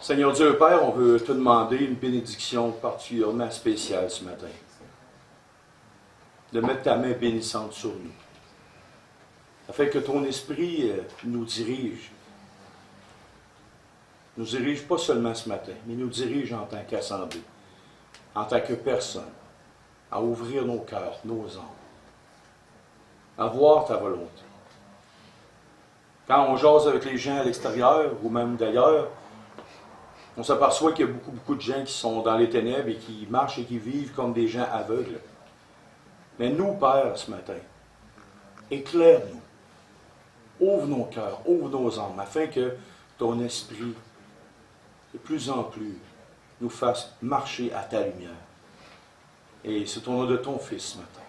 Seigneur Dieu Père, on veut te demander une bénédiction particulièrement spéciale ce matin. De mettre ta main bénissante sur nous. Afin que ton esprit nous dirige. Nous dirige pas seulement ce matin, mais nous dirige en tant qu'assemblée, en tant que personne, à ouvrir nos cœurs, nos âmes, à voir ta volonté. Quand on jase avec les gens à l'extérieur, ou même d'ailleurs, on s'aperçoit qu'il y a beaucoup de gens qui sont dans les ténèbres et qui marchent et qui vivent comme des gens aveugles. Mais nous, Père, ce matin, éclaire-nous. Ouvre nos cœurs, ouvre nos âmes, afin que ton esprit, de plus en plus, nous fasse marcher à ta lumière. Et c'est au nom de ton Fils ce matin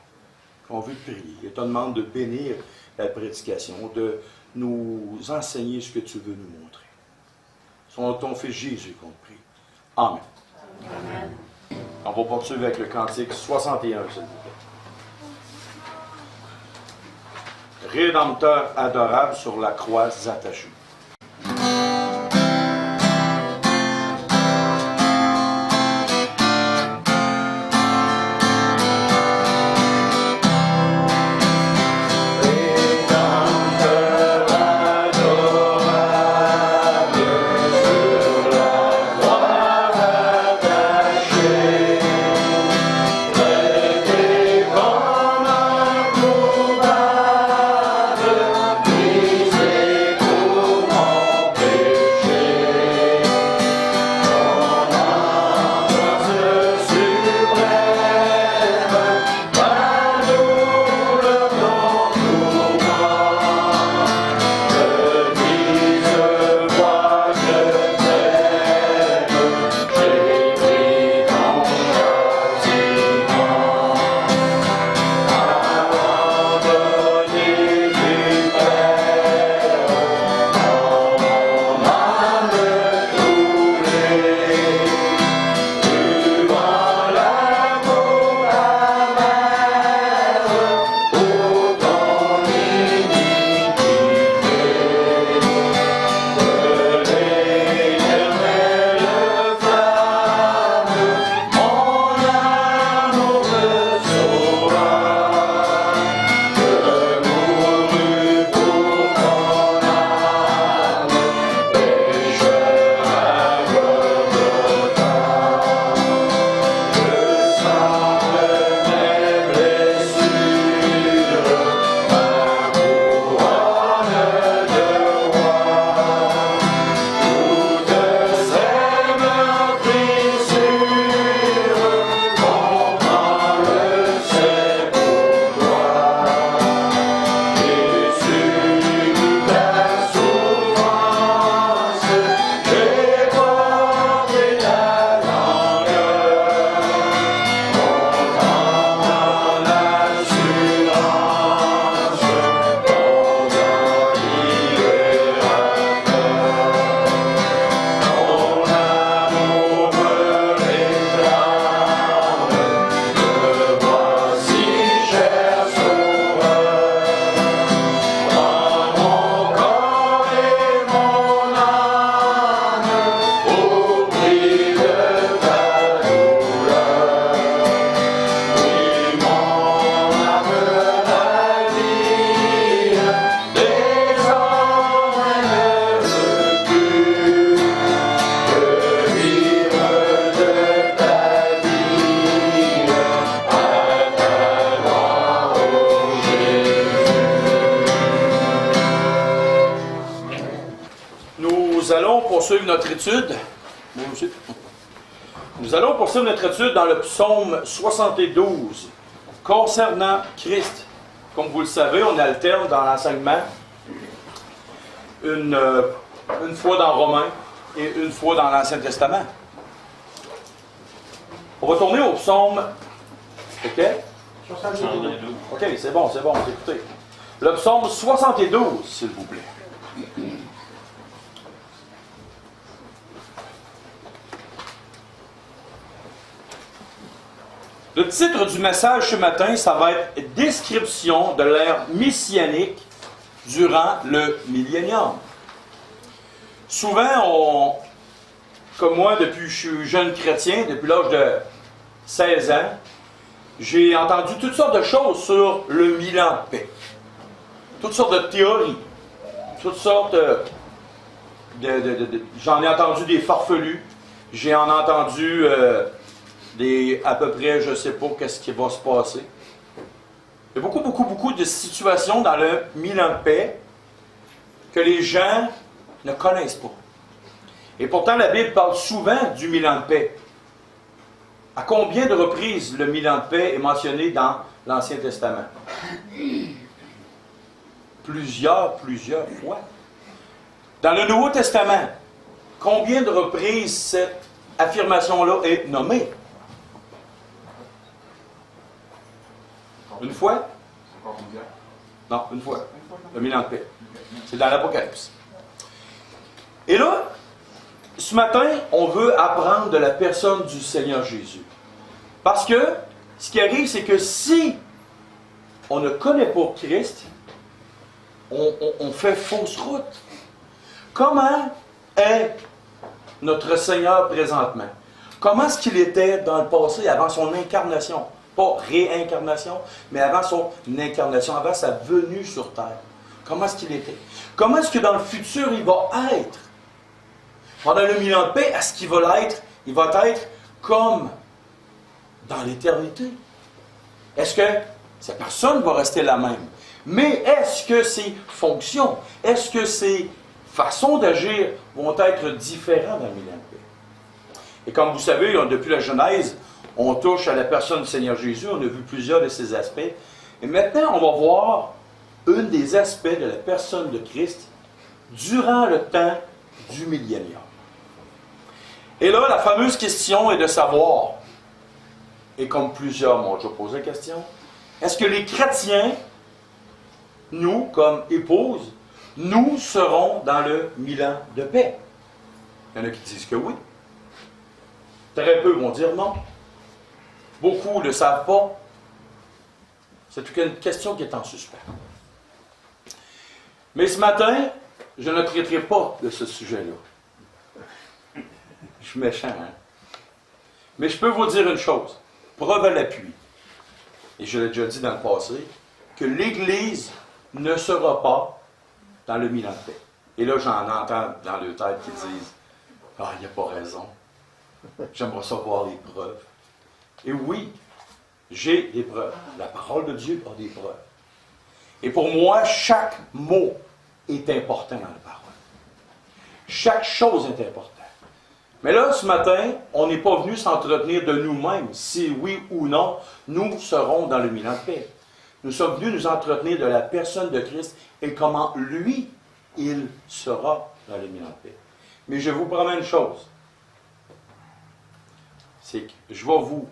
qu'on veut te prier. Et te demande de bénir la prédication, de nous enseigner ce que tu veux nous montrer. C'est au nom de ton Fils Jésus qu'on te prie. Amen. Amen. On va poursuivre avec le cantique 61, s'il vous plaît. Rédempteur adorable sur la croix attachée. Nous allons poursuivre notre étude dans le psaume 72 concernant Christ. Comme vous le savez, on alterne dans l'enseignement une fois dans Romains et une fois dans l'Ancien Testament. On va tourner au psaume. OK? 72. OK, c'est bon, écoutez. Le psaume 72, s'il vous plaît. Le titre du message ce matin, ça va être « Description de l'ère messianique durant le millénium ». Souvent, comme moi, depuis que je suis jeune chrétien, depuis l'âge de 16 ans, j'ai entendu toutes sortes de choses sur le Milan de paix. Toutes sortes de théories. Toutes sortes j'en ai entendu des farfelus. J'ai entendu à peu près, je ne sais pas qu'est-ce qui va se passer. Il y a beaucoup de situations dans le Milan de paix que les gens ne connaissent pas. Et pourtant, la Bible parle souvent du Milan de paix. À combien de reprises le Milan de paix est mentionné dans l'Ancien Testament? Plusieurs fois. Dans le Nouveau Testament, combien de reprises cette affirmation-là est nommée? Une fois? Non, une fois. Le Milan de paix. C'est dans l'Apocalypse. Et là, ce matin, on veut apprendre de la personne du Seigneur Jésus. Parce que, ce qui arrive, c'est que si on ne connaît pas Christ, on fait fausse route. Comment est notre Seigneur présentement? Comment est-ce qu'il était dans le passé, avant son incarnation? Pas réincarnation, mais avant son incarnation, avant sa venue sur terre. Comment est-ce qu'il était? Comment est-ce que dans le futur, il va être? Pendant le Milan de paix, est-ce qu'il va l'être? Il va être comme dans l'éternité. Est-ce que cette personne va rester la même? Mais est-ce que ses fonctions, est-ce que ses façons d'agir vont être différentes dans le Milan de paix? Et comme vous savez, depuis la Genèse, on touche à la personne du Seigneur Jésus, on a vu plusieurs de ses aspects. Et maintenant, on va voir un des aspects de la personne de Christ durant le temps du millénium. Et là, la fameuse question est de savoir, et comme plusieurs m'ont déjà posé la question, est-ce que les chrétiens, nous, comme épouses, nous serons dans le Milan de paix? Il y en a qui disent que oui. Très peu vont dire non. Beaucoup ne le savent pas. C'est une question qui est en suspens. Mais ce matin, je ne traiterai pas de ce sujet-là. Je suis méchant, hein? Mais je peux vous dire une chose, preuve à l'appui, et je l'ai déjà dit dans le passé, que l'Église ne sera pas dans le Milan de paix. Et là, j'en entends dans le tête qui disent « Ah, il n'y a pas raison. J'aimerais savoir les preuves. » Et oui, j'ai des preuves. La parole de Dieu a des preuves. Et pour moi, chaque mot est important dans la parole. Chaque chose est importante. Mais là, ce matin, on n'est pas venu s'entretenir de nous-mêmes, si oui ou non, nous serons dans le Milan de paix. Nous sommes venus nous entretenir de la personne de Christ et comment lui, il sera dans le Milan de paix. Mais je vous promets une chose, c'est que je vais vous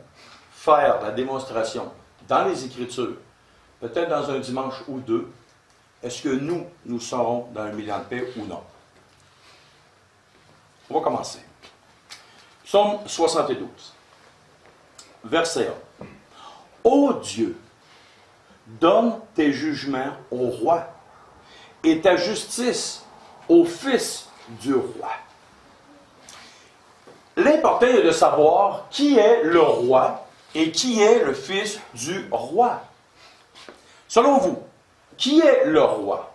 faire la démonstration dans les Écritures, peut-être dans un dimanche ou deux, est-ce que nous serons dans le Milan de paix ou non? On va commencer. Psaume 72, verset 1. Ô Dieu, donne tes jugements au roi et ta justice au fils du roi. L'important est de savoir qui est le roi et qui est le fils du roi. Selon vous, qui est le roi?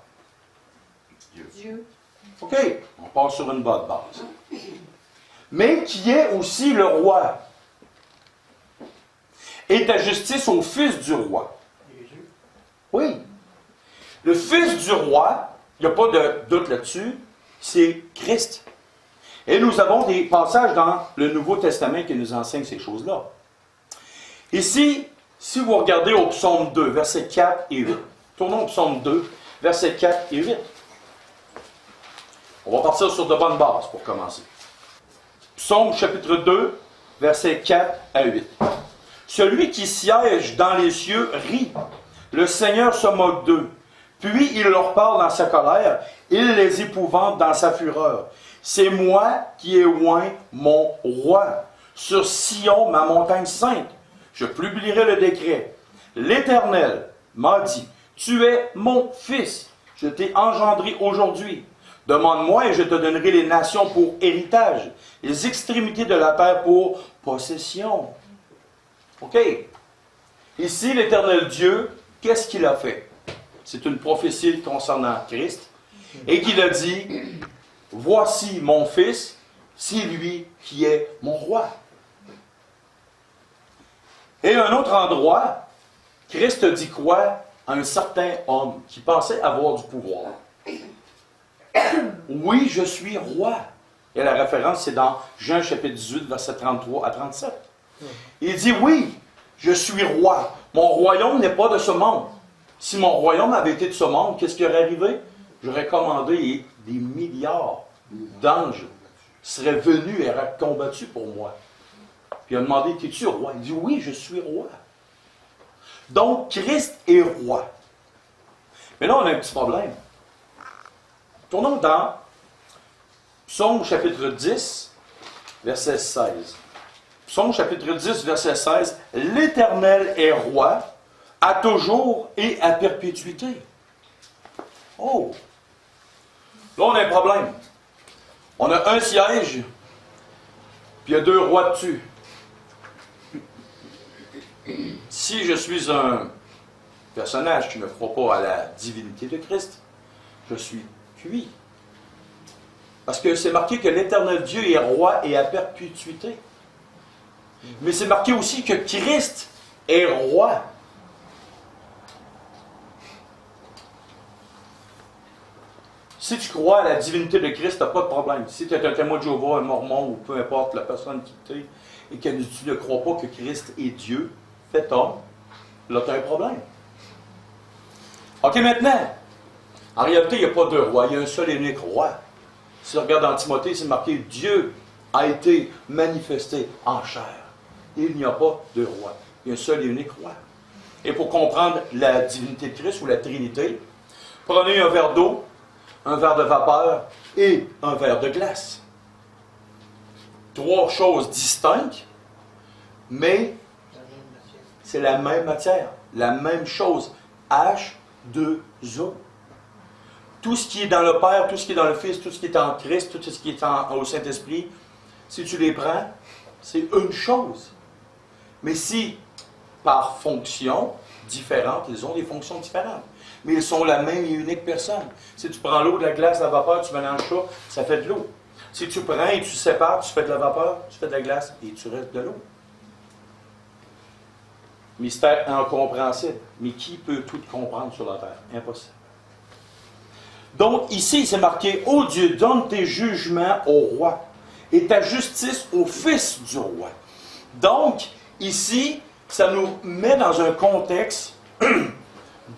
Dieu. OK, on part sur une bonne base. Mais qui est aussi le roi? Et ta justice au fils du roi. Jésus. Oui. Le fils du roi, il n'y a pas de doute là-dessus, c'est Christ. Et nous avons des passages dans le Nouveau Testament qui nous enseignent ces choses-là. Ici, si vous regardez au psaume 2, versets 4 et 8, tournons au psaume 2, versets 4 et 8. On va partir sur de bonnes bases pour commencer. Psaume chapitre 2, versets 4 à 8. Celui qui siège dans les cieux rit. Le Seigneur se moque d'eux. Puis il leur parle dans sa colère. Il les épouvante dans sa fureur. C'est moi qui ai oint mon roi. Sur Sion, ma montagne sainte, je publierai le décret. L'Éternel m'a dit, tu es mon fils. Je t'ai engendré aujourd'hui. Demande-moi et je te donnerai les nations pour héritage, les extrémités de la terre pour possession. OK. Ici, l'Éternel Dieu, qu'est-ce qu'il a fait? C'est une prophétie concernant Christ. Et qu'il a dit, voici mon fils, c'est lui qui est mon roi. Et à un autre endroit, Christ dit quoi à un certain homme qui pensait avoir du pouvoir? Oui, je suis roi. Et la référence, c'est dans Jean chapitre 18, versets 33 à 37. Il dit, oui, je suis roi. Mon royaume n'est pas de ce monde. Si mon royaume avait été de ce monde, qu'est-ce qui aurait arrivé? J'aurais commandé et des milliards d'anges seraient venus et auraient combattu pour moi. Puis il a demandé, es-tu roi? Il dit, oui, je suis roi. Donc, Christ est roi. Mais là, on a un petit problème. Tournons dans Psaume chapitre 10, verset 16. Psaume chapitre 10, verset 16. L'Éternel est roi à toujours et à perpétuité. Oh! Là, on a un problème. On a un siège, puis il y a 2 rois dessus. Si je suis un personnage qui ne croit pas à la divinité de Christ, je suis cuit. Parce que c'est marqué que l'Éternel Dieu est roi et à perpétuité. Mais c'est marqué aussi que Christ est roi. Si tu crois à la divinité de Christ, tu n'as pas de problème. Si tu es un témoin de Jéhovah, un mormon ou peu importe la personne qui t'est et que tu ne crois pas que Christ est Dieu, fait homme, là tu as un problème. OK, maintenant, en réalité, il n'y a pas 2 rois, il y a un seul et unique roi. Si on regarde dans Timothée, c'est marqué Dieu a été manifesté en chair. Il n'y a pas 2 rois. Il y a un seul et unique roi. Et pour comprendre la divinité de Christ ou la Trinité, prenez un verre d'eau, un verre de vapeur et un verre de glace. 3 choses distinctes, mais c'est la même matière, la même chose. H2O. Tout ce qui est dans le Père, tout ce qui est dans le Fils, tout ce qui est en Christ, tout ce qui est au Saint-Esprit, si tu les prends, c'est une chose. Mais si, par fonction différente, ils ont des fonctions différentes. Mais ils sont la même et unique personne. Si tu prends l'eau, de la glace, de la vapeur, tu mélanges ça fait de l'eau. Si tu prends et tu sépares, tu fais de la vapeur, tu fais de la glace et tu restes de l'eau. Mystère incompréhensible. Mais qui peut tout comprendre sur la terre? Impossible. Donc, ici, c'est marqué, ô Dieu, donne tes jugements au roi et ta justice au fils du roi. Donc, ici, ça nous met dans un contexte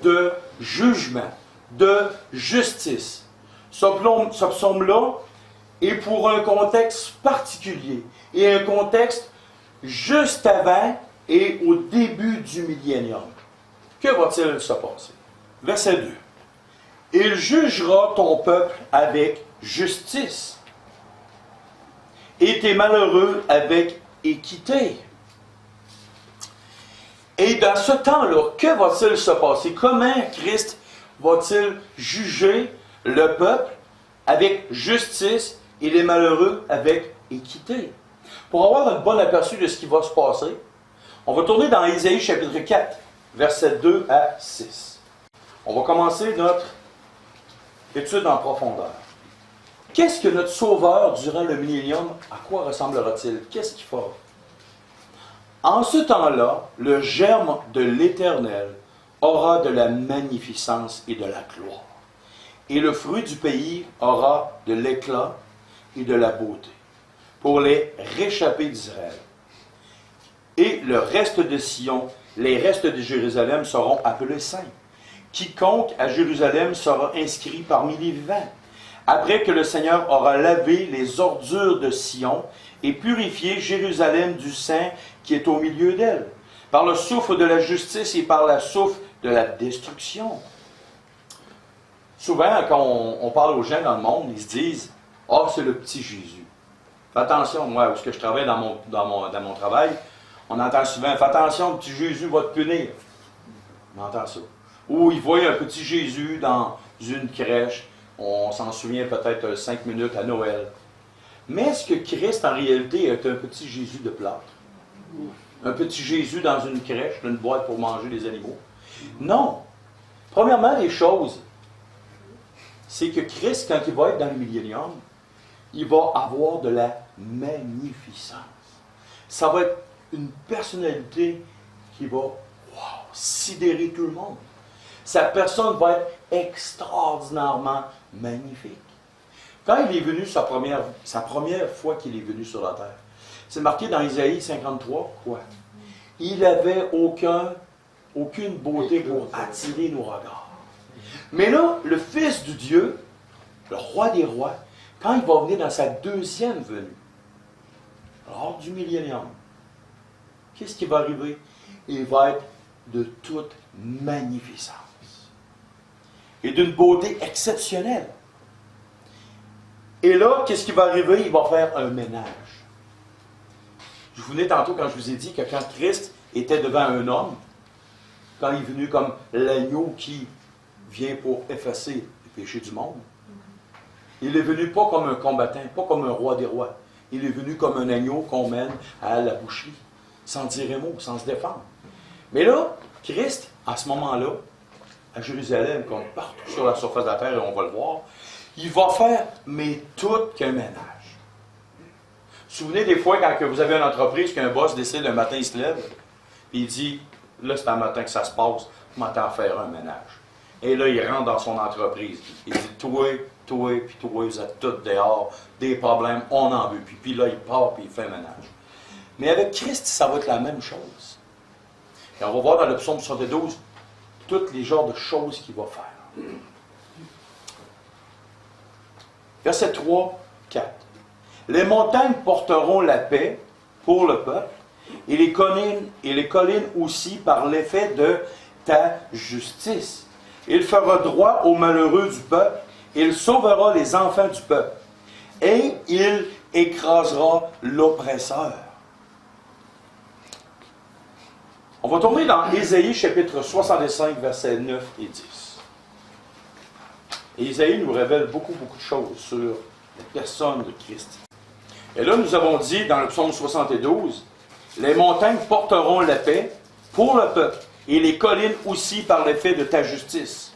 de jugement, de justice. Ce psaume-là est pour un contexte particulier et un contexte juste avant et au début du millénium. Que va-t-il se passer? Verset 2. Il jugera ton peuple avec justice et tes malheureux avec équité. Et dans ce temps-là, que va-t-il se passer? Comment Christ va-t-il juger le peuple avec justice et les malheureux avec équité? Pour avoir un bon aperçu de ce qui va se passer, on va tourner dans Ésaïe chapitre 4, versets 2 à 6. On va commencer notre étude en profondeur. Qu'est-ce que notre Sauveur durant le millénium, à quoi ressemblera-t-il? Qu'est-ce qu'il fera? En ce temps-là, le germe de l'Éternel aura de la magnificence et de la gloire. Et le fruit du pays aura de l'éclat et de la beauté, pour les réchappés d'Israël. Et le reste de Sion, les restes de Jérusalem seront appelés saints. Quiconque à Jérusalem sera inscrit parmi les vivants. Après que le Seigneur aura lavé les ordures de Sion et purifié Jérusalem du sang qui est au milieu d'elle, par le souffle de la justice et par la souffle de la destruction. Souvent, quand on parle aux gens dans le monde, ils se disent « Ah, c'est le petit Jésus ». Fais attention, moi, parce que je travaille dans mon travail, on entend souvent « Fais attention, le petit Jésus va te punir ». On entend ça. Ou ils voient un petit Jésus dans une crèche. On s'en souvient peut-être 5 minutes à Noël. Mais est-ce que Christ, en réalité, est un petit Jésus de plâtre? Un petit Jésus dans une crèche, une boîte pour manger les animaux? Non. Premièrement, les choses, c'est que Christ, quand il va être dans le millénium, il va avoir de la magnificence. Ça va être une personnalité qui va sidérer tout le monde. Sa personne va être extraordinairement magnifique. Quand il est venu, sa première fois qu'il est venu sur la terre, c'est marqué dans Isaïe 53, quoi? Il n'avait aucune beauté pour attirer nos regards. Mais là, le Fils du Dieu, le Roi des rois, quand il va venir dans sa deuxième venue, lors du millénium, qu'est-ce qui va arriver? Il va être de toute magnificence et d'une beauté exceptionnelle. Et là, qu'est-ce qui va arriver? Il va faire un ménage. Je vous venais tantôt quand je vous ai dit que quand Christ était devant un homme, quand il est venu comme l'agneau qui vient pour effacer les péchés du monde, il est venu pas comme un combattant, pas comme un roi des rois. Il est venu comme un agneau qu'on mène à la boucherie, sans dire un mot, sans se défendre. Mais là, Christ, à ce moment-là, à Jérusalem, comme partout sur la surface de la terre, et on va le voir, il va faire, mais tout qu'un ménage. Vous vous souvenez des fois quand vous avez une entreprise, qu'un boss décide un matin, il se lève, puis il dit, là c'est un matin que ça se passe, je m'attends à faire un ménage. Et là, il rentre dans son entreprise. Il dit, toi, puis toi, vous êtes tous dehors, des problèmes, on en veut. Puis là, il part, puis il fait un ménage. Mais avec Christ, ça va être la même chose. Et on va voir dans le psaume 72 tous les genres de choses qu'il va faire. Verset 3, 4. Les montagnes porteront la paix pour le peuple, et les collines aussi par l'effet de ta justice. Il fera droit aux malheureux du peuple, il sauvera les enfants du peuple, et il écrasera l'oppresseur. On va tourner dans Ésaïe chapitre 65, versets 9 et 10. Et Ésaïe nous révèle beaucoup de choses sur la personne de Christ. Et là, nous avons dit dans le psaume 72, « Les montagnes porteront la paix pour le peuple, et les collines aussi par l'effet de ta justice. »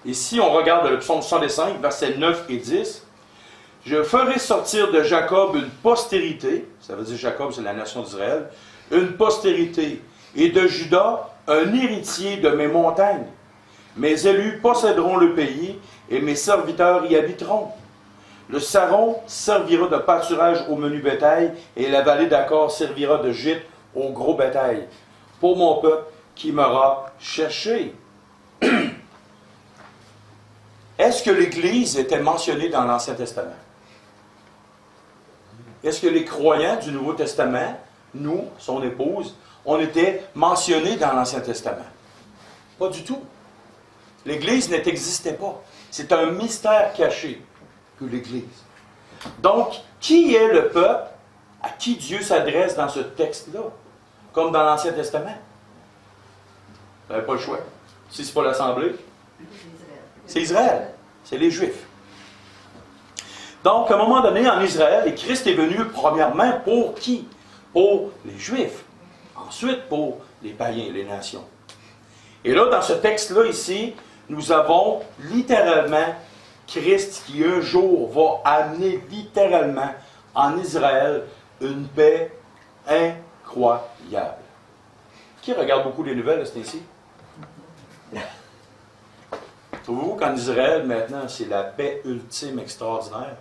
Et si on regarde le psaume 65, versets 9 et 10, « Je ferai sortir de Jacob une postérité, » ça veut dire Jacob, c'est la nation d'Israël, « une postérité, et de Juda un héritier de mes montagnes. Mes élus posséderont le pays, et mes serviteurs y habiteront. Le Saron servira de pâturage au menu bétail, et la vallée d'Accor servira de gîte au gros bétail, pour mon peuple qui m'aura cherché. » Est-ce que l'Église était mentionnée dans l'Ancien Testament? Est-ce que les croyants du Nouveau Testament, nous, son épouse, on était mentionnés dans l'Ancien Testament? Pas du tout. L'Église n'existait pas. C'est un mystère caché que l'Église. Donc, qui est le peuple à qui Dieu s'adresse dans ce texte-là? Comme dans l'Ancien Testament? Vous n'avez pas le choix. Si ce n'est pas l'Assemblée, c'est Israël. C'est les Juifs. Donc, à un moment donné, en Israël, et Christ est venu premièrement pour qui? Pour les Juifs. Ensuite, pour les païens, les nations. Et là, dans ce texte-là, ici, nous avons littéralement Christ qui, un jour, va amener littéralement en Israël une paix incroyable. Qui regarde beaucoup les nouvelles, c'est ici? Trouvez-vous qu'en Israël, maintenant, c'est la paix ultime extraordinaire?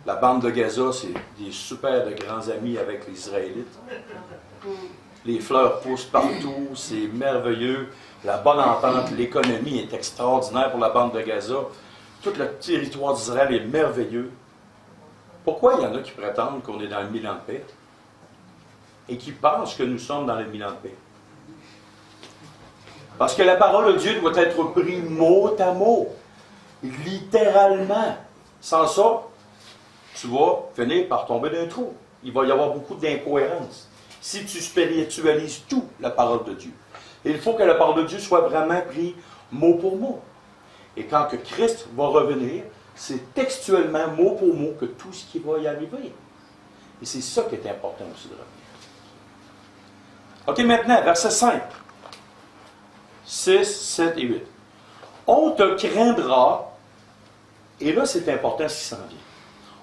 La bande de Gaza, c'est des super de grands amis avec les Israélites. Les fleurs poussent partout, c'est merveilleux. La bonne entente, l'économie est extraordinaire pour la bande de Gaza. Tout le territoire d'Israël est merveilleux. Pourquoi il y en a qui prétendent qu'on est dans le 1000 ans de paix et qui pensent que nous sommes dans le 1000 ans de paix? Parce que la parole de Dieu doit être prise mot à mot, littéralement. Sans ça, tu vas finir par tomber d'un trou. Il va y avoir beaucoup d'incohérences. Si tu spiritualises tout, la parole de Dieu. Il faut que la parole de Dieu soit vraiment prise mot pour mot. Et quand que Christ va revenir, c'est textuellement, mot pour mot, que tout ce qui va y arriver. Et c'est ça qui est important aussi de revenir. OK, maintenant, verset 5. 6, 7 et 8. On te craindra, et là c'est important ce qui s'en vient.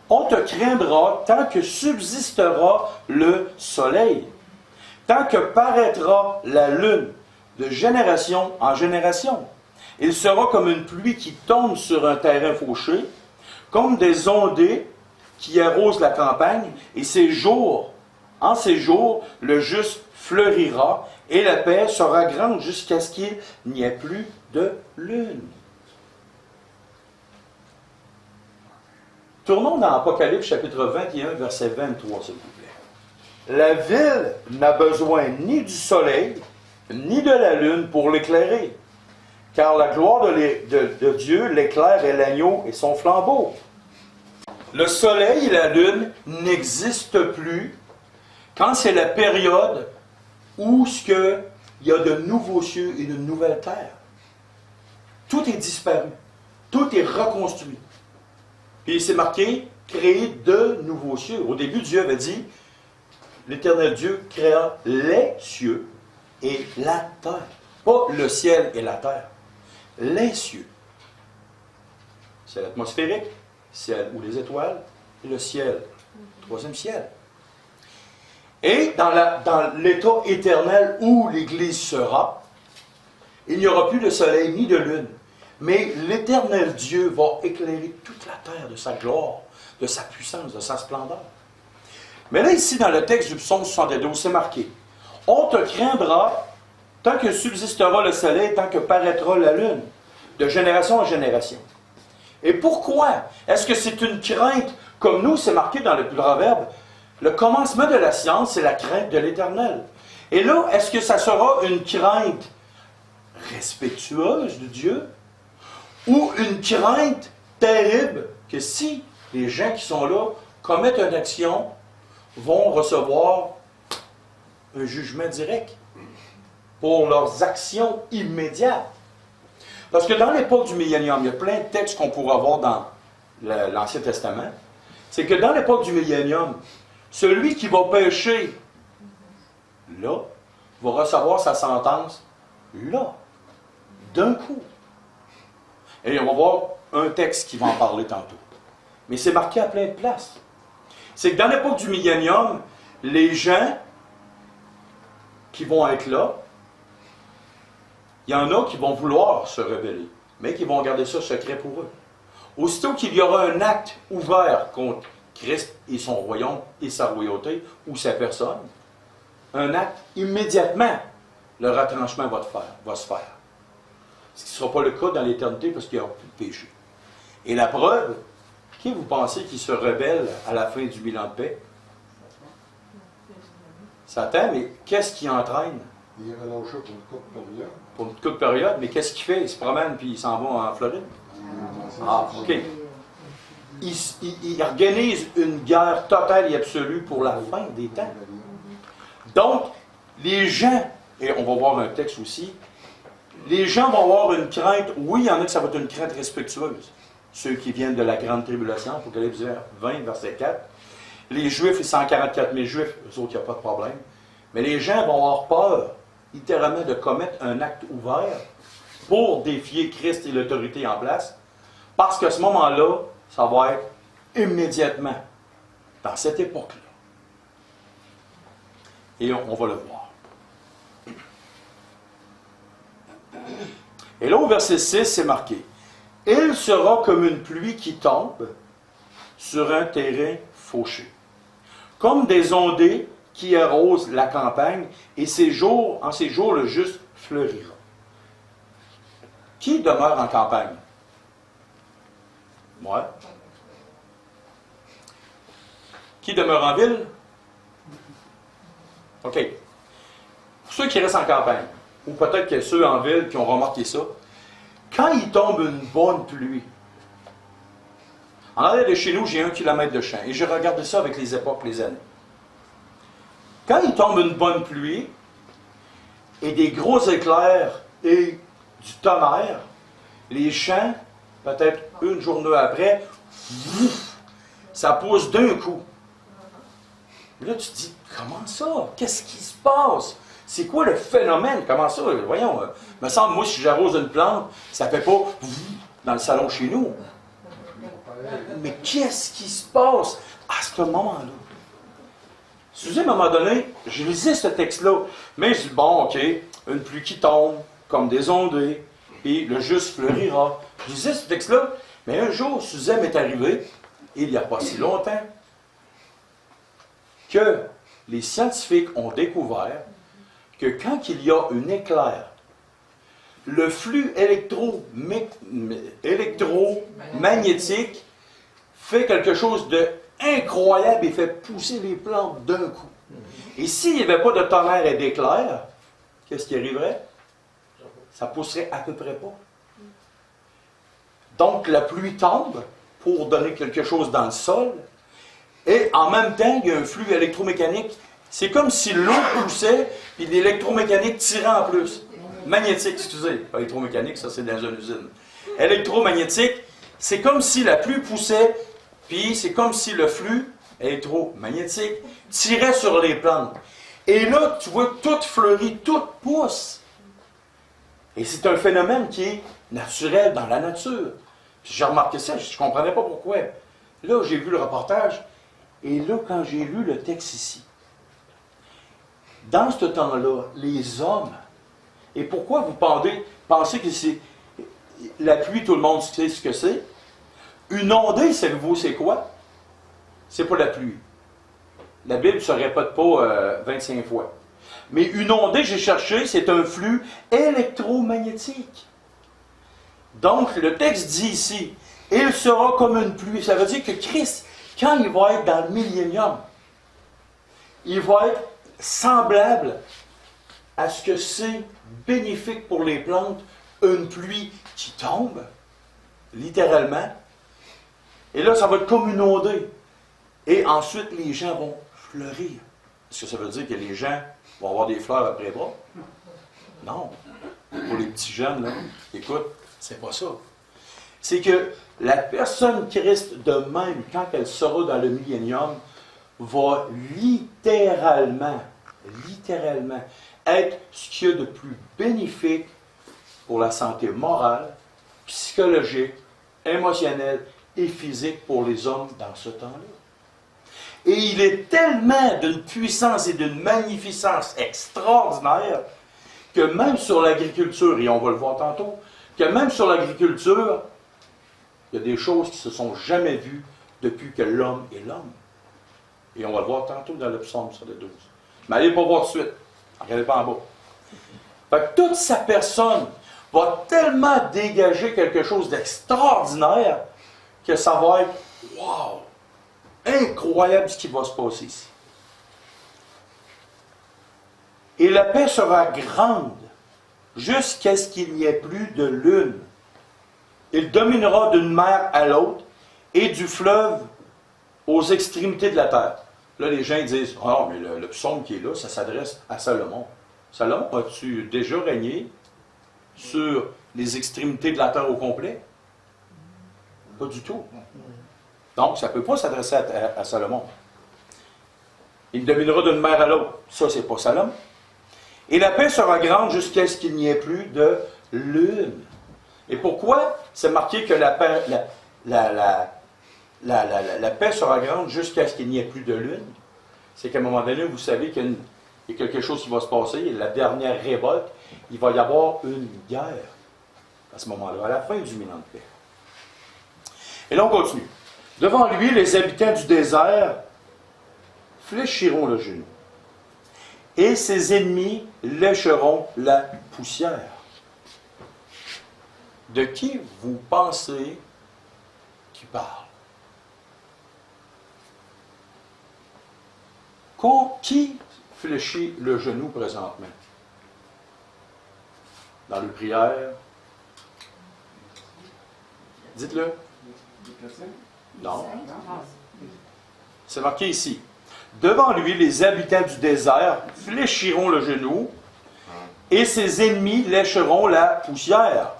On te craindra tant que subsistera le soleil, tant que paraîtra la lune, de génération en génération. Il sera comme une pluie qui tombe sur un terrain fauché, comme des ondées qui arrosent la campagne, et en ces jours, le juste fleurira, et la paix sera grande jusqu'à ce qu'il n'y ait plus de lune. Tournons dans Apocalypse chapitre 21, verset 23, s'il vous plaît. La ville n'a besoin ni du soleil, ni de la lune pour l'éclairer, car la gloire de Dieu l'éclaire et l'agneau et son flambeau. Le soleil et la lune n'existent plus quand c'est la période où il y a de nouveaux cieux et de nouvelles terres. Tout est disparu. Tout est reconstruit. Puis c'est marqué, créer de nouveaux cieux. Au début, Dieu avait dit, l'Éternel Dieu créa les cieux et la terre. Pas le ciel et la terre. Les cieux. C'est l'atmosphérique, ciel ou les étoiles, et le ciel, le troisième ciel. Et dans l'état éternel où l'Église sera, il n'y aura plus de soleil ni de lune. Mais l'Éternel Dieu va éclairer toute la terre de sa gloire, de sa puissance, de sa splendeur. Mais là, ici, dans le texte du psaume 72, c'est marqué, « On te craindra tant que subsistera le soleil, tant que paraîtra la lune, de génération en génération. » Et pourquoi? Est-ce que c'est une crainte, comme nous, c'est marqué dans le proverbe, le commencement de la science, c'est la crainte de l'Éternel. Et là, est-ce que ça sera une crainte respectueuse de Dieu? Ou une crainte terrible que si les gens qui sont là commettent une action, vont recevoir un jugement direct pour leurs actions immédiates. Parce que dans l'époque du millénium, il y a plein de textes qu'on pourra voir dans l'Ancien Testament. C'est que dans l'époque du millénium, celui qui va pécher là, va recevoir sa sentence là, d'un coup. Et on va voir un texte qui va en parler tantôt. Mais c'est marqué à plein de places. C'est que dans l'époque du millénium, les gens qui vont être là, il y en a qui vont vouloir se rebeller, mais qui vont garder ça secret pour eux. Aussitôt qu'il y aura un acte ouvert contre Christ et son royaume et sa royauté, ou sa personne, un acte, immédiatement, le retranchement va se faire. Ce qui ne sera pas le cas dans l'éternité parce qu'il n'y aura plus de péché. Et la preuve, qui vous pensez qui se rebelle à la fin du bilan de paix? Satan, mais qu'est-ce qui entraîne? Il est relâché pour une courte période. Pour une courte période, mais qu'est-ce qu'il fait? Il se promène puis il s'en va en Floride? Ah, OK. Il organise une guerre totale et absolue pour la fin des temps. Donc, les gens, et on va voir un texte aussi, les gens vont avoir une crainte, oui, il y en a que ça va être une crainte respectueuse. Ceux qui viennent de la grande tribulation, Apocalypse 20, verset 4. Les Juifs, les 144 000 Juifs, eux autres, il n'y a pas de problème. Mais les gens vont avoir peur, littéralement, de commettre un acte ouvert pour défier Christ et l'autorité en place, parce qu'à ce moment-là, ça va être immédiatement, dans cette époque-là. Et on va le voir. Et là, au verset 6, c'est marqué, « Il sera comme une pluie qui tombe sur un terrain fauché, comme des ondées qui arrosent la campagne, et en ces jours, le juste fleurira. » Qui demeure en campagne? Moi. Qui demeure en ville? OK. Pour ceux qui restent en campagne, ou peut-être que ceux en ville qui ont remarqué ça, quand il tombe une bonne pluie, en arrière de chez nous, j'ai 1 kilomètre de champ, et j'ai regardé ça avec les époques, les années. Quand il tombe une bonne pluie, et des gros éclairs et du tonnerre, Les champs, peut-être une journée après, ça pousse d'un coup. Là, tu te dis, comment ça? Qu'est-ce qui se passe? C'est quoi le phénomène? Comment ça? Voyons, me semble, moi, si j'arrose une plante, ça fait pas dans le salon chez nous. Mais qu'est-ce qui se passe à ce moment-là? À un moment donné, je lisais ce texte-là, mais je dis, bon, OK, une pluie qui tombe, comme des ondées, et le juste fleurira. Je lisais ce texte-là, mais un jour, Suzanne m'est arrivé, il n'y a pas si longtemps, que les scientifiques ont découvert que quand il y a un éclair, le flux électromagnétique fait quelque chose d'incroyable et fait pousser les plantes d'un coup. Et s'il n'y avait pas de tonnerre et d'éclair, qu'est-ce qui arriverait? Ça pousserait à peu près pas. Donc la pluie tombe pour donner quelque chose dans le sol, et en même temps, il y a un flux électromécanique. C'est comme si l'eau poussait, puis l'électromécanique tirait en plus. Magnétique, excusez, pas électromécanique, ça c'est dans une usine. Électromagnétique, c'est comme si la pluie poussait, puis c'est comme si le flux électromagnétique tirait sur les plantes. Et là, tu vois, tout fleurit, tout pousse. Et c'est un phénomène qui est naturel dans la nature. J'ai remarqué ça, je ne comprenais pas pourquoi. Là, j'ai vu le reportage, et là, quand j'ai lu le texte ici, dans ce temps-là, les hommes, et pourquoi vous pensez que c'est la pluie, tout le monde sait ce que c'est? Une ondée, savez-vous c'est quoi? C'est pas la pluie. La Bible ne se répète pas 25 fois. Mais une ondée, j'ai cherché, c'est un flux électromagnétique. Donc, le texte dit ici, il sera comme une pluie. Ça veut dire que Christ, quand il va être dans le millénium, il va être semblable à ce que c'est bénéfique pour les plantes, une pluie qui tombe, littéralement. Et là, ça va être comme une ondée. Et ensuite, les gens vont fleurir. Est-ce que ça veut dire que les gens vont avoir des fleurs après bras? Non. Pour les petits jeunes, là, écoute, c'est pas ça. C'est que la personne Christ de même, quand elle sera dans le millénium, va littéralement être ce qu'il y a de plus bénéfique pour la santé morale, psychologique, émotionnelle et physique pour les hommes dans ce temps-là. Et il est tellement d'une puissance et d'une magnificence extraordinaire que même sur l'agriculture, et on va le voir tantôt, que même sur l'agriculture, il y a des choses qui ne se sont jamais vues depuis que l'homme est l'homme. Et on va le voir tantôt dans le psaume sur le 12. Mais allez pas voir tout de suite. Regardez pas en bas. Fait que toute sa personne va tellement dégager quelque chose d'extraordinaire que ça va être wow! Incroyable ce qui va se passer ici. Et la paix sera grande jusqu'à ce qu'il n'y ait plus de lune. Il dominera d'une mer à l'autre et du fleuve aux extrémités de la terre. Là, les gens disent, « Ah, mais le psaume qui est là, ça s'adresse à Salomon. » Salomon, as-tu déjà régné sur les extrémités de la terre au complet? Pas du tout. Donc, ça ne peut pas s'adresser à Salomon. Il dominera d'une mer à l'autre. Ça, c'est pas Salomon. Et la paix sera grande jusqu'à ce qu'il n'y ait plus de lune. Et pourquoi c'est marqué que la paix, la paix sera grande jusqu'à ce qu'il n'y ait plus de lune? C'est qu'à un moment donné, vous savez qu'il y a quelque chose qui va se passer. La dernière révolte, il va y avoir une guerre à ce moment-là, à la fin du millénaire de paix. Et là, on continue. Devant lui, les habitants du désert fléchiront le genou, et ses ennemis lécheront la poussière. De qui vous pensez qu'il parle? Qui fléchit le genou présentement? Dans le prière? Dites-le. Non. C'est marqué ici. Devant lui, les habitants du désert fléchiront le genou et ses ennemis lécheront la poussière.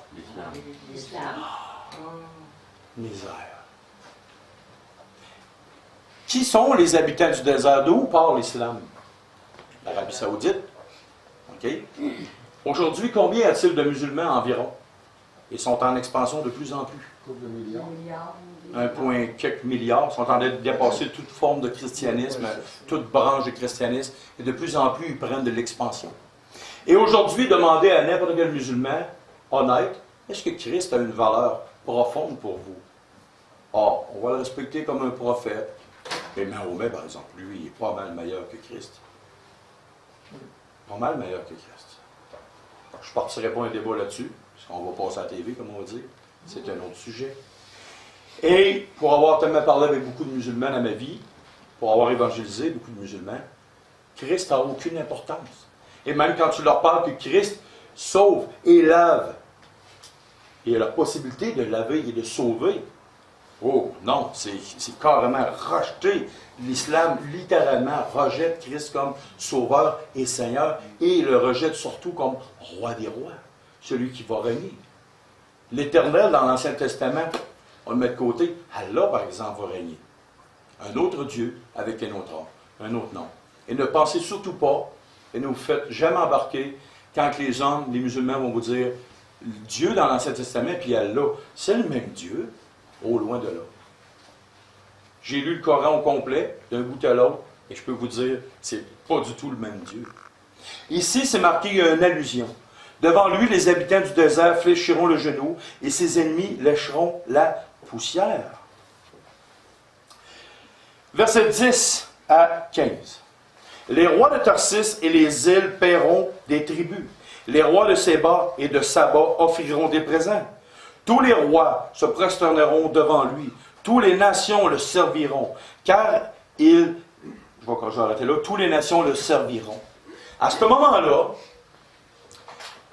L'islam. Misère. Qui sont les habitants du désert? D'où part l'islam? L'Arabie Saoudite. OK? Aujourd'hui, combien y a-t-il de musulmans environ? Ils sont en expansion de plus en plus. Couple de milliards. 1,quelques milliards sont en train de dépasser toute forme de christianisme, toute branche de christianisme, et de plus en plus, ils prennent de l'expansion. Et aujourd'hui, demandez à n'importe quel musulman honnête, est-ce que Christ a une valeur profonde pour vous? Ah, on va le respecter comme un prophète. Mais Mahomet, par exemple, lui, il est pas mal meilleur que Christ. Pas mal meilleur que Christ. Je ne partirai pas un débat là-dessus, parce qu'on va passer à la TV, comme on va dire. C'est un autre sujet. Et pour avoir tellement parlé avec beaucoup de musulmans dans ma vie, pour avoir évangélisé beaucoup de musulmans, Christ n'a aucune importance. Et même quand tu leur parles que Christ sauve et lave, il a la possibilité de laver et de sauver. Oh non, c'est carrément rejeté. L'islam, littéralement, rejette Christ comme sauveur et Seigneur et le rejette surtout comme roi des rois, celui qui va régner. L'Éternel, dans l'Ancien Testament, on le met de côté. Allah, par exemple, va régner. Un autre Dieu avec un autre homme, un autre nom. Et ne pensez surtout pas, et ne vous faites jamais embarquer quand les hommes, les musulmans vont vous dire Dieu dans l'Ancien Testament, puis Allah, c'est le même Dieu, au loin de là. J'ai lu le Coran au complet, d'un bout à l'autre, et je peux vous dire, c'est pas du tout le même Dieu. Ici, c'est marqué, il y a une allusion. Devant lui, les habitants du désert fléchiront le genou, et ses ennemis lécheront la poussière. Versets 10 à 15. Les rois de Tarsis et les îles paieront des tribus. Les rois de Séba et de Saba offriront des présents. Tous les rois se prosterneront devant lui. Toutes les nations le serviront. Car il... Je vais arrêter là. Toutes les nations le serviront. À ce moment-là, vous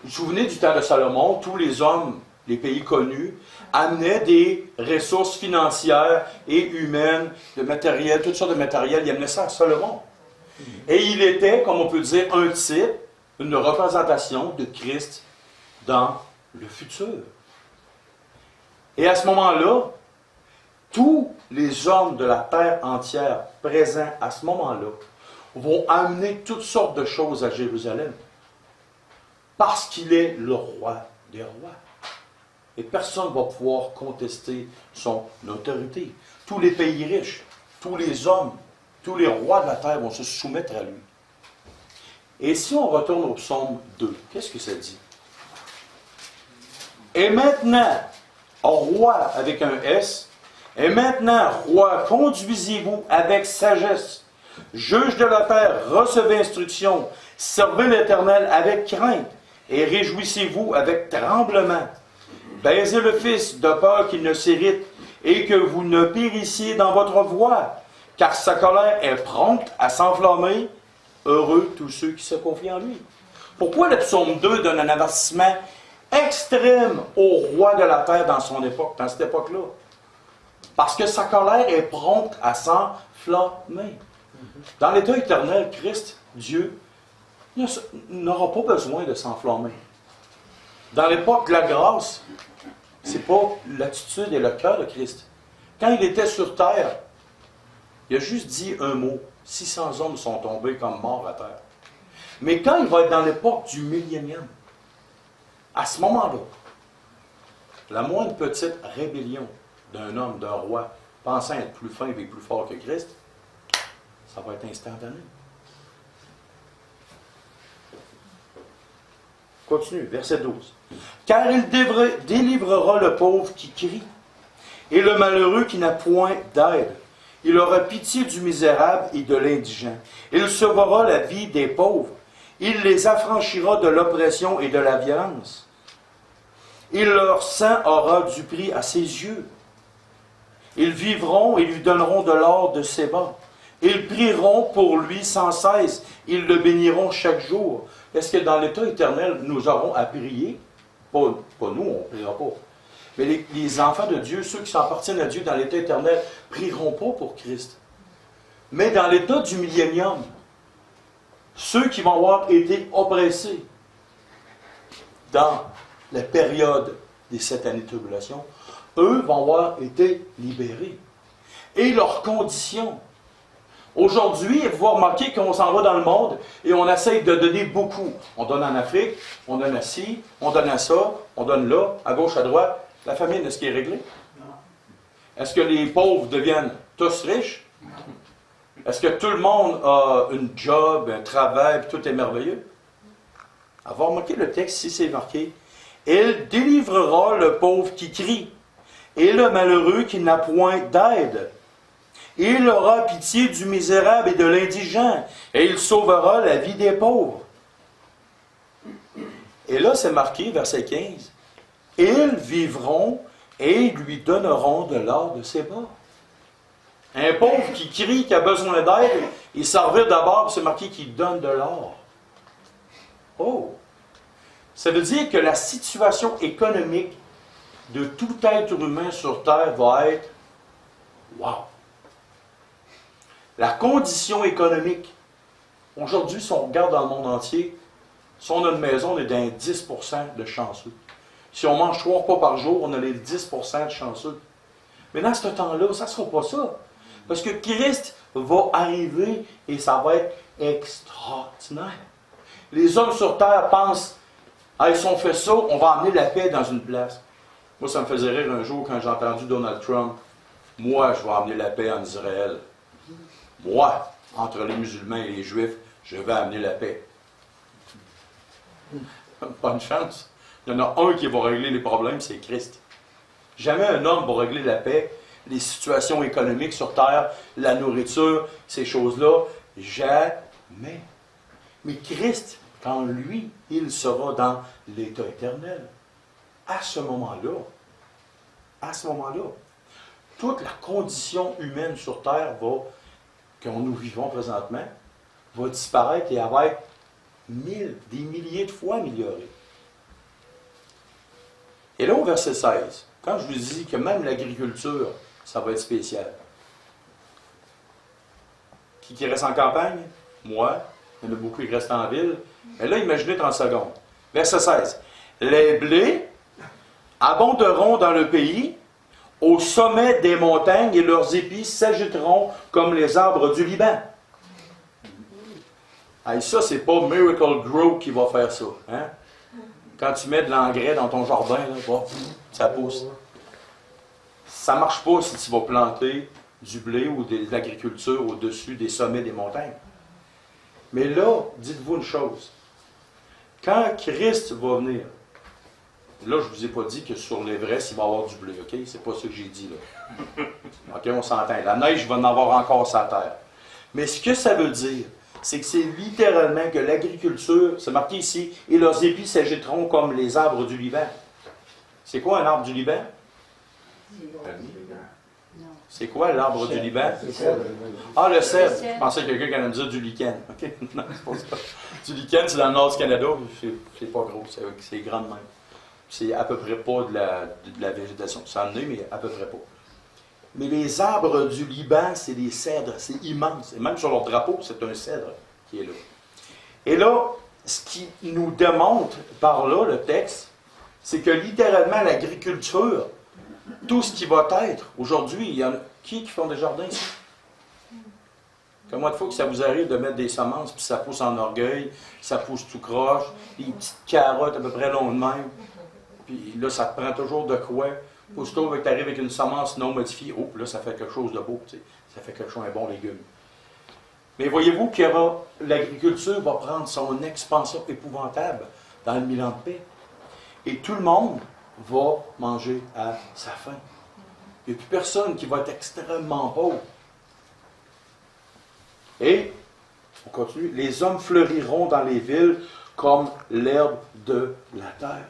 vous souvenez du temps de Salomon, tous les hommes, les pays connus, amenaient des ressources financières et humaines, de matériel, toutes sortes de matériel. Ils amenaient ça à Salomon. Et il était, comme on peut dire, un type, une représentation de Christ dans le futur. Et à ce moment-là, tous les hommes de la terre entière présents à ce moment-là vont amener toutes sortes de choses à Jérusalem. Parce qu'il est le roi des rois. Et personne ne va pouvoir contester son autorité. Tous les pays riches, tous les hommes, tous les rois de la terre vont se soumettre à lui. Et si on retourne au psaume 2, qu'est-ce que ça dit? Et maintenant, roi avec un S, et maintenant, roi, conduisez-vous avec sagesse. Juge de la terre, recevez instruction. Servez l'Éternel avec crainte, et réjouissez-vous avec tremblement. Baisez le Fils de peur qu'il ne s'irrite, et que vous ne périssiez dans votre voie, car sa colère est prompte à s'enflammer. Heureux tous ceux qui se confient en lui. Pourquoi le psaume 2 donne un avertissement extrême au roi de la terre dans son époque, dans cette époque-là? Parce que sa colère est prompte à s'enflammer. Dans l'état éternel, Christ, Dieu, n'aura pas besoin de s'enflammer. Dans l'époque de la grâce, c'est pas l'attitude et le cœur de Christ. Quand il était sur terre, il a juste dit un mot. 600 hommes sont tombés comme morts à terre. Mais quand il va être dans l'époque du millénium, à ce moment-là, la moindre petite rébellion d'un homme, d'un roi, pensant être plus fin et plus fort que Christ, ça va être instantané. Continue, verset 12. Car il délivrera le pauvre qui crie, et le malheureux qui n'a point d'aide. Il aura pitié du misérable et de l'indigent. Il sauvera la vie des pauvres. Il les affranchira de l'oppression et de la violence. Et leur sang aura du prix à ses yeux. Ils vivront et lui donneront de l'or de Séba. Ils prieront pour lui sans cesse. Ils le béniront chaque jour. Est-ce que dans l'état éternel, nous aurons à prier? Pas nous, on ne priera pas. Mais les enfants de Dieu, ceux qui s'appartiennent à Dieu dans l'état éternel, prieront pas pour Christ. Mais dans l'état du millénium, ceux qui vont avoir été oppressés dans la période des 7 années de tribulation, eux vont avoir été libérés. Et leurs conditions. Aujourd'hui, vous remarquez qu'on s'en va dans le monde et on essaye de donner beaucoup. On donne en Afrique, on donne à ci, on donne à ça, on donne là, à gauche, à droite. La famine, est-ce qu'elle est réglée? Est-ce que les pauvres deviennent tous riches? Est-ce que tout le monde a une job, un travail, puis tout est merveilleux? Avoir remarqué le texte, si c'est marqué, « Il délivrera le pauvre qui crie, et le malheureux qui n'a point d'aide. Il aura pitié du misérable et de l'indigent, et il sauvera la vie des pauvres. » Et là, c'est marqué, verset 15, « Ils vivront et lui donneront de l'or de ses bas. » Un pauvre qui crie, qui a besoin d'aide, il servira d'abord, c'est marqué qu'il donne de l'or. Oh! Ça veut dire que la situation économique de tout être humain sur Terre va être wow! La condition économique, aujourd'hui, si on regarde dans le monde entier, si on a une maison, on est dans 10% de chanceux. Si on mange 3 repas par jour, on a les 10% de chanceux. Mais dans ce temps-là, ça ne sera pas ça. Parce que Christ va arriver et ça va être extraordinaire. Les hommes sur Terre pensent, ah, si on fait ça, on va amener la paix dans une place. Moi, ça me faisait rire un jour quand j'ai entendu Donald Trump. Moi, je vais amener la paix en Israël. Moi, entre les musulmans et les juifs, je vais amener la paix. Bonne chance. Il y en a un qui va régler les problèmes, c'est Christ. Jamais un homme va régler la paix, les situations économiques sur Terre, la nourriture, ces choses-là. Jamais. Mais Christ, quand lui, il sera dans l'état éternel. À ce moment-là, toute la condition humaine sur Terre que nous vivons présentement, va disparaître et va être des milliers de fois améliorée. Et là, au verset 16, quand je vous dis que même l'agriculture, ça va être spécial. Qui reste en campagne? Moi. Il y en a beaucoup qui restent en ville. Mais là, imaginez 30 secondes. Verset 16. Les blés abonderont dans le pays, au sommet des montagnes, et leurs épis s'agiteront comme les arbres du Liban. Hey, ça, c'est pas Miracle Grow qui va faire ça. Hein? Quand tu mets de l'engrais dans ton jardin, là, ça pousse. Ça ne marche pas si tu vas planter du blé ou de l'agriculture au-dessus des sommets des montagnes. Mais là, dites-vous une chose. Quand Christ va venir, là, je ne vous ai pas dit que sur l'Everest, il va y avoir du blé, OK? C'est pas ça que j'ai dit, là. OK, on s'entend. La neige va en avoir encore sur la terre. Mais ce que ça veut dire, c'est que c'est littéralement que l'agriculture, c'est marqué ici, et leurs épis s'agiteront comme les arbres du Liban. C'est quoi un arbre du Liban? C'est quoi l'arbre du Liban? Ah, le cèdre. Je pensais que quelqu'un qui allait me dire du lichen. OK? Non, c'est pas ça. Du lichen, c'est dans le nord du Canada. C'est pas gros, c'est grand de même. C'est à peu près pas de la végétation. Ça en est, mais à peu près pas. Mais les arbres du Liban, c'est des cèdres. C'est immense. Et même sur leur drapeau, c'est un cèdre qui est là. Et là, ce qui nous démontre par là, le texte, c'est que littéralement, l'agriculture, tout ce qui va être, aujourd'hui, il y en a qui font des jardins ici? Combien de fois que ça vous arrive de mettre des semences, puis ça pousse en orgueil, ça pousse tout croche, des petites carottes à peu près longues de même, puis là, ça te prend toujours de quoi? Aussitôt que tu arrives avec une semence non modifiée, oh, là, ça fait quelque chose de beau, tu sais, ça fait quelque chose, un bon légume. Mais voyez-vous qu'il y aura, l'agriculture va prendre son expansion épouvantable dans le 1000 ans de paix. Et tout le monde va manger à sa faim. Il n'y a plus personne qui va être extrêmement pauvre. Et, on continue, les hommes fleuriront dans les villes comme l'herbe de la terre.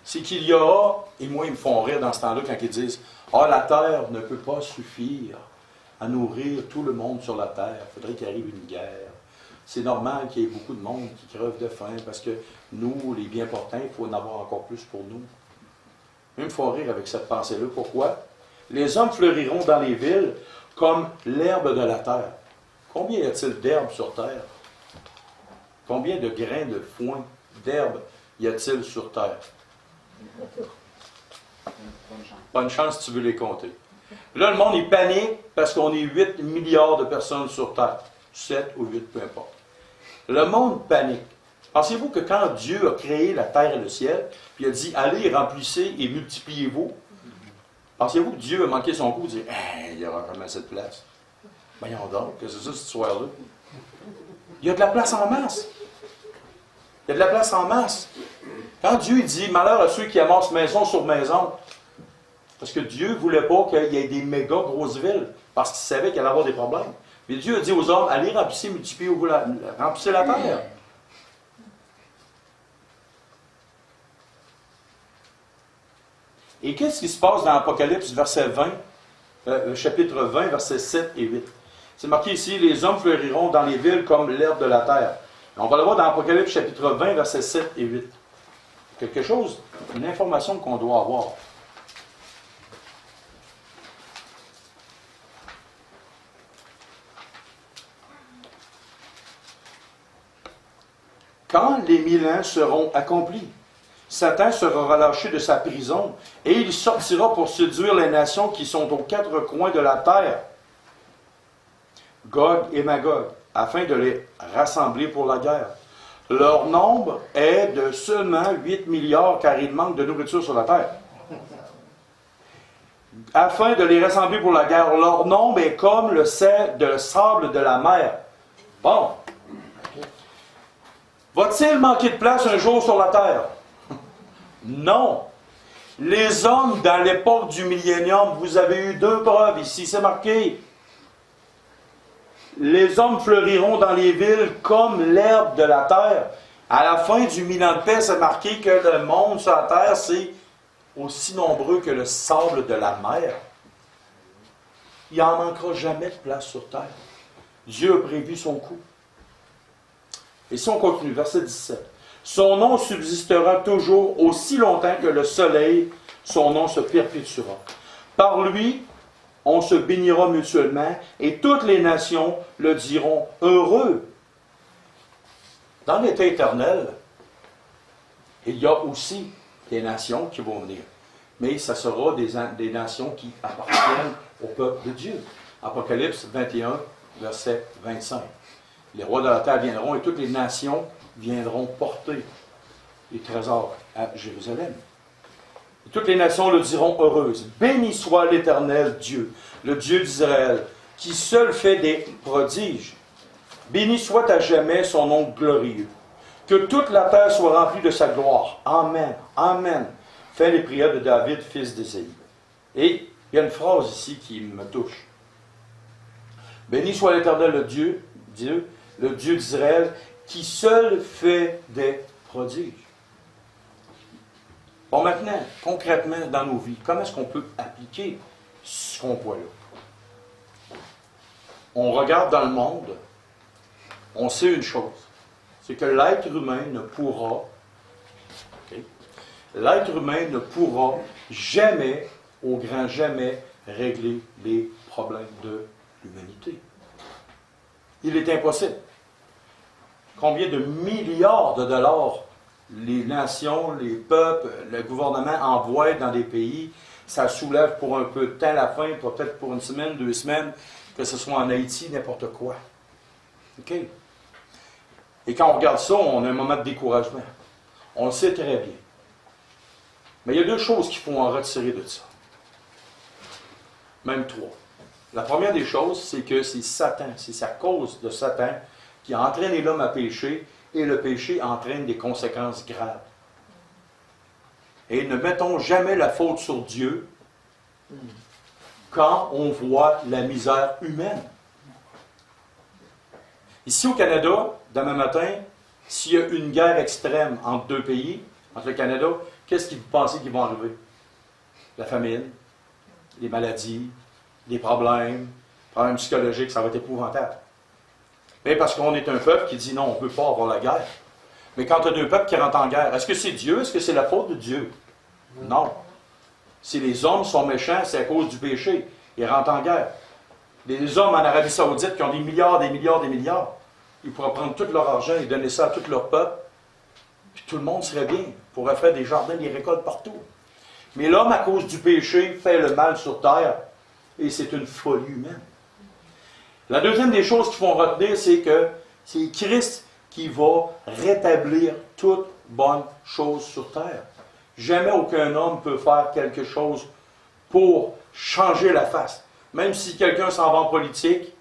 C'est qu'il y aura, et moi ils me font rire dans ce temps-là quand ils disent « Ah, la terre ne peut pas suffire à nourrir tout le monde sur la terre. Il faudrait qu'il arrive une guerre. C'est normal qu'il y ait beaucoup de monde qui creve de faim parce que nous, les bien portants, il faut en avoir encore plus pour nous. » Ils me font rire avec cette pensée-là. Pourquoi? Les hommes fleuriront dans les villes comme l'herbe de la terre. Combien y a-t-il d'herbes sur terre? Combien de grains de foin, d'herbe y a-t-il sur terre? Bonne chance si tu veux les compter. Là, le monde, il panique parce qu'on est 8 milliards de personnes sur Terre. 7 ou 8, peu importe. Le monde panique. Pensez-vous que quand Dieu a créé la terre et le ciel, puis il a dit, allez, remplissez et multipliez-vous, pensez-vous que Dieu a manqué son coup et dit, hey, il y aura vraiment cette place? Voyons donc, que c'est ça cette histoire-là? Il y a de la place en masse. Il y a de la place en masse. Quand Dieu dit, malheur à ceux qui amassent maison sur maison, parce que Dieu ne voulait pas qu'il y ait des méga grosses villes, parce qu'il savait qu'il allait avoir des problèmes. Mais Dieu a dit aux hommes, allez remplissez, multipliez, remplissez la terre. Et qu'est-ce qui se passe dans Apocalypse, verset 20, chapitre 20, versets 7 et 8? C'est marqué ici, les hommes fleuriront dans les villes comme l'herbe de la terre. On va le voir dans Apocalypse, chapitre 20, versets 7 et 8. Quelque chose, une information qu'on doit avoir. Quand les 1000 ans seront accomplis, Satan sera relâché de sa prison et il sortira pour séduire les nations qui sont aux quatre coins de la terre, Gog et Magog, afin de les rassembler pour la guerre. Leur nombre est de seulement 8 milliards car il manque de nourriture sur la terre. Afin de les rassembler pour la guerre, leur nombre est comme le sable de la mer. Bon. Va-t-il manquer de place un jour sur la terre? Non. Les hommes, dans l'époque du millénium, vous avez eu 2 preuves ici, c'est marqué. Les hommes fleuriront dans les villes comme l'herbe de la terre. À la fin du 1000 ans de paix, c'est marqué que le monde sur la terre, c'est aussi nombreux que le sable de la mer. Il n'en manquera jamais de place sur terre. Dieu a prévu son coup. Et si on continue, verset 17. Son nom subsistera toujours aussi longtemps que le soleil, son nom se perpétuera. Par lui, on se bénira mutuellement et toutes les nations le diront heureux. Dans l'état éternel, il y a aussi des nations qui vont venir. Mais ça sera des nations qui appartiennent au peuple de Dieu. Apocalypse 21, verset 25. Les rois de la terre viendront et toutes les nations viendront porter les trésors à Jérusalem. Et toutes les nations le diront heureuses. Béni soit l'Éternel Dieu, le Dieu d'Israël, qui seul fait des prodiges. Béni soit à jamais son nom glorieux. Que toute la terre soit remplie de sa gloire. Amen. Amen. Fait les prières de David, fils d'Ésaïe. Et il y a une phrase ici qui me touche. Béni soit l'Éternel le Dieu, le Dieu d'Israël, qui seul fait des prodiges. Bon, maintenant, concrètement, dans nos vies, comment est-ce qu'on peut appliquer ce qu'on voit là? On regarde dans le monde, on sait une chose, c'est que l'être humain ne pourra, jamais, au grand jamais, régler les problèmes de l'humanité. Il est impossible. Combien de milliards de dollars les nations, les peuples, le gouvernement envoient dans des pays, ça soulève pour un peu de temps la faim, peut-être pour une semaine, 2 semaines, que ce soit en Haïti, n'importe quoi. OK? Et quand on regarde ça, on a un moment de découragement. On le sait très bien. Mais il y a 2 choses qu'il faut en retirer de ça. Même 3. La première des choses, c'est que c'est Satan, c'est sa cause de Satan qui a entraîné l'homme à pécher, et le péché entraîne des conséquences graves. Et ne mettons jamais la faute sur Dieu quand on voit la misère humaine. Ici au Canada, demain matin, s'il y a une guerre extrême entre 2 pays, entre le Canada, qu'est-ce que vous pensez qui va arriver? La famine, les maladies, les problèmes psychologiques, ça va être épouvantable. Mais parce qu'on est un peuple qui dit non, on ne peut pas avoir la guerre. Mais quand tu as 2 peuples qui rentrent en guerre, est-ce que c'est Dieu? Est-ce que c'est la faute de Dieu? Non. Si les hommes sont méchants, c'est à cause du péché. Ils rentrent en guerre. Les hommes en Arabie Saoudite qui ont des milliards, ils pourraient prendre tout leur argent et donner ça à tout leur peuple, puis tout le monde serait bien. On pourrait faire des jardins, des récoltes partout. Mais l'homme, à cause du péché, fait le mal sur terre. Et c'est une folie humaine. La deuxième des choses qu'il faut retenir, c'est que c'est Christ qui va rétablir toute bonne chose sur terre. Jamais aucun homme peut faire quelque chose pour changer la face. Même si quelqu'un s'en va en politique.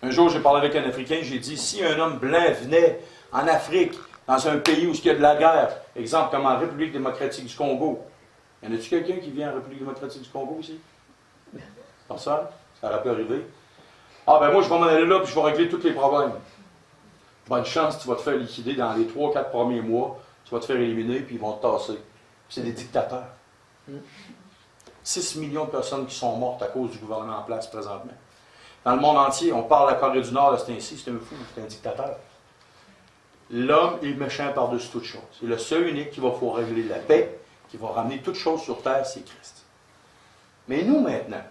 Un jour, j'ai parlé avec un Africain, j'ai dit, si un homme blanc venait en Afrique, dans un pays où il y a de la guerre, exemple comme en République démocratique du Congo, y en a-t-il quelqu'un qui vient en République démocratique du Congo ici? Personne? Ça aurait pu arriver. Ah ben moi, je vais m'en aller là et je vais régler tous les problèmes. Bonne chance, tu vas te faire liquider dans les 3-4 premiers mois, tu vas te faire éliminer puis ils vont te tasser. C'est des dictateurs. 6 millions de personnes qui sont mortes à cause du gouvernement en place présentement. Dans le monde entier, on parle de la Corée du Nord, c'est ainsi, c'est un fou, c'est un dictateur. L'homme est méchant par-dessus toute chose. C'est le seul unique qui va pouvoir régler la paix, qui va ramener toute chose sur terre, c'est Christ. Mais nous, maintenant,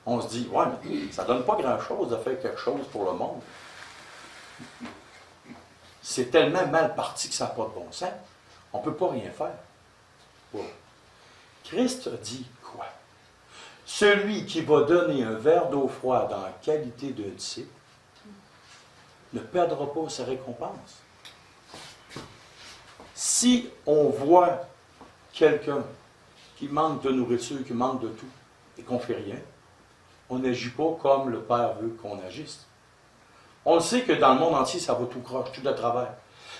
on se dit, ouais, mais ça ne donne pas grand-chose de faire quelque chose pour le monde. C'est tellement mal parti que ça n'a pas de bon sens. On ne peut pas rien faire. Ouais. Christ a dit quoi? Celui qui va donner un verre d'eau froide en qualité de disciple ne perdra pas sa récompense. Si on voit quelqu'un qui manque de nourriture, qui manque de tout, et qu'on ne fait rien, on n'agit pas comme le Père veut qu'on agisse. On le sait que dans le monde entier, ça va tout croche, tout de travers.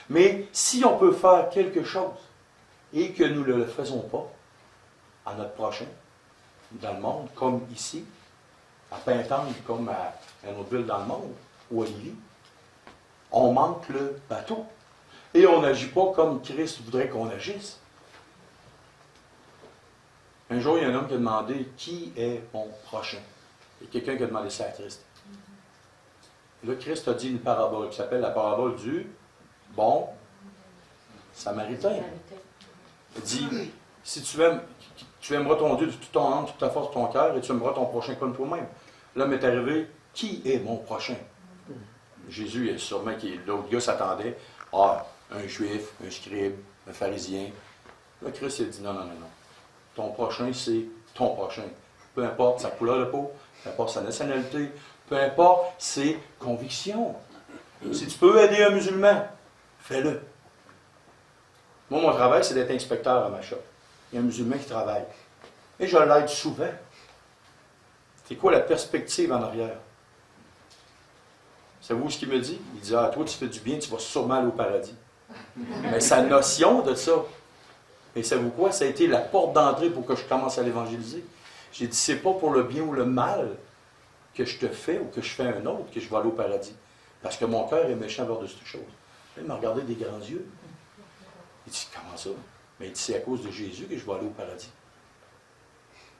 Mais si on peut faire quelque chose et que nous ne le faisons pas à notre prochain, dans le monde, comme ici, à Pintendre, comme à une autre ville dans le monde, ou à Lévis, on manque le bateau. Et on n'agit pas comme Christ voudrait qu'on agisse. Un jour, il y a un homme qui a demandé « Qui est mon prochain? » Il y a quelqu'un qui a demandé ça à Christ. Et là, Christ a dit une parabole qui s'appelle la parabole du bon samaritain. Il dit « Si tu aimes, tu aimeras ton Dieu de toute ton âme, toute ta force, ton cœur, et tu aimeras ton prochain comme toi-même. » L'homme est arrivé « Qui est mon prochain? » Jésus, sûrement, l'autre gars s'attendait « Ah, un juif, un scribe, un pharisien. » Là, Christ a dit « Non, non, non, non. Ton prochain, c'est ton prochain. Peu importe sa couleur de peau, peu importe sa nationalité, peu importe ses convictions. Si tu peux aider un musulman, fais-le. Moi, mon travail, c'est d'être inspecteur à ma shop. Il y a un musulman qui travaille. Et je l'aide souvent. C'est quoi la perspective en arrière? Savez-vous ce qu'il me dit? Il dit, ah, toi, tu fais du bien, tu vas sûrement aller au paradis. Mais sa notion de ça, et savez-vous quoi? Ça a été la porte d'entrée pour que je commence à l'évangéliser. J'ai dit, c'est pas pour le bien ou le mal que je te fais ou que je fais un autre que je vais aller au paradis. Parce que mon cœur est méchant par-dessus toute chose. Là, il m'a regardé des grands yeux. Il dit, comment ça? Mais il dit, c'est à cause de Jésus que je vais aller au paradis.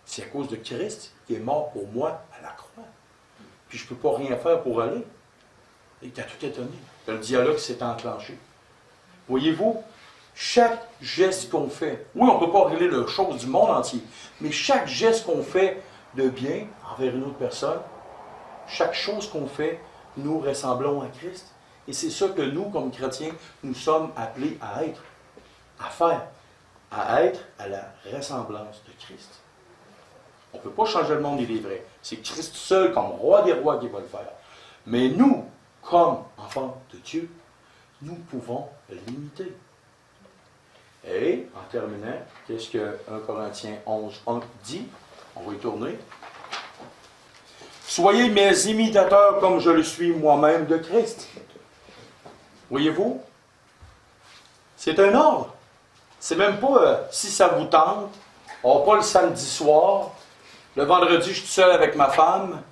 C'est à cause de Christ qui est mort pour moi à la croix. Puis je ne peux pas rien faire pour aller. Et tu as tout étonné. Le dialogue s'est enclenché. Voyez-vous, chaque geste qu'on fait, oui, on ne peut pas régler les choses du monde entier, mais chaque geste qu'on fait de bien envers une autre personne, chaque chose qu'on fait, nous ressemblons à Christ. Et c'est ça que nous, comme chrétiens, nous sommes appelés à être, à faire, à être à la ressemblance de Christ. On ne peut pas changer le monde, il est vrai. C'est Christ seul, comme roi des rois, qui va le faire. Mais nous, comme enfants de Dieu, nous pouvons l'imiter. Et, en terminant, qu'est-ce que 1 Corinthiens 11:1 dit? On va y tourner. Soyez mes imitateurs comme je le suis moi-même de Christ. Voyez-vous? C'est un ordre. C'est même pas si ça vous tente. On va pas le samedi soir. Le vendredi, je suis seul avec ma femme.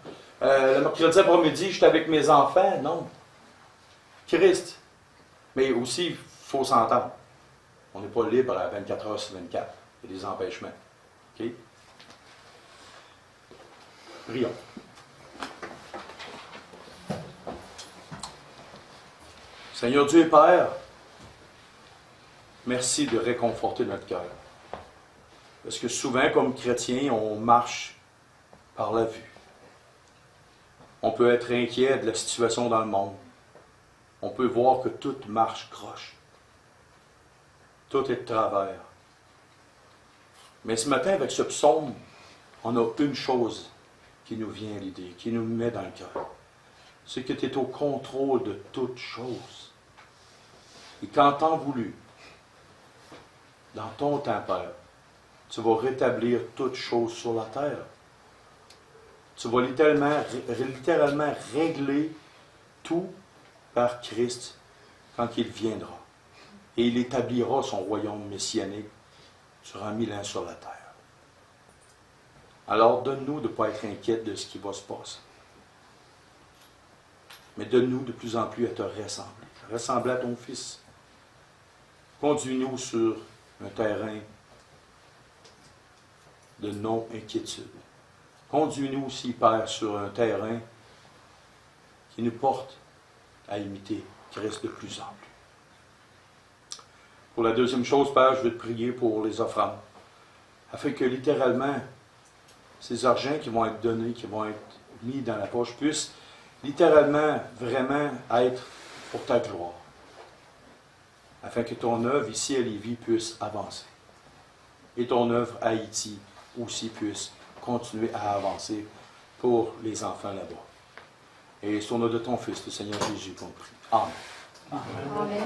Le mercredi après-midi, je suis avec mes enfants. Non. Christ. Mais aussi, il faut s'entendre. On n'est pas libre à 24 heures sur 24. Il y a des empêchements. OK? Prions. Seigneur Dieu et Père, merci de réconforter notre cœur. Parce que souvent, comme chrétiens, on marche par la vue. On peut être inquiet de la situation dans le monde. on peut voir que tout marche croche. Tout est de travers. Mais ce matin, avec ce psaume, on a une chose qui nous vient à l'idée, qui nous met dans le cœur. C'est que tu es au contrôle de toutes choses. Et qu'en temps voulu, dans ton temps, Père, tu vas rétablir toutes choses sur la terre. Tu vas littéralement régler tout par Christ quand il viendra. Et il établira son royaume messianique sur 1000 ans sur la terre. Alors, donne-nous de ne pas être inquiets de ce qui va se passer. Mais donne-nous de plus en plus à te ressembler. Ressembler à ton Fils. Conduis-nous sur un terrain de non-inquiétude. Conduis-nous aussi, Père, sur un terrain qui nous porte à imiter Christ de plus en plus. Pour la deuxième chose, Père, je vais te prier pour les offrandes, afin que littéralement, ces argents qui vont être donnés, qui vont être mis dans la poche, puissent littéralement, vraiment être pour ta gloire, afin que ton œuvre ici à Lévis puisse avancer. Et ton œuvre à Haïti aussi puisse continuer à avancer pour les enfants là-bas. Et c'est au nom de ton Fils, le Seigneur Jésus, qu'on prie. Amen. Amen.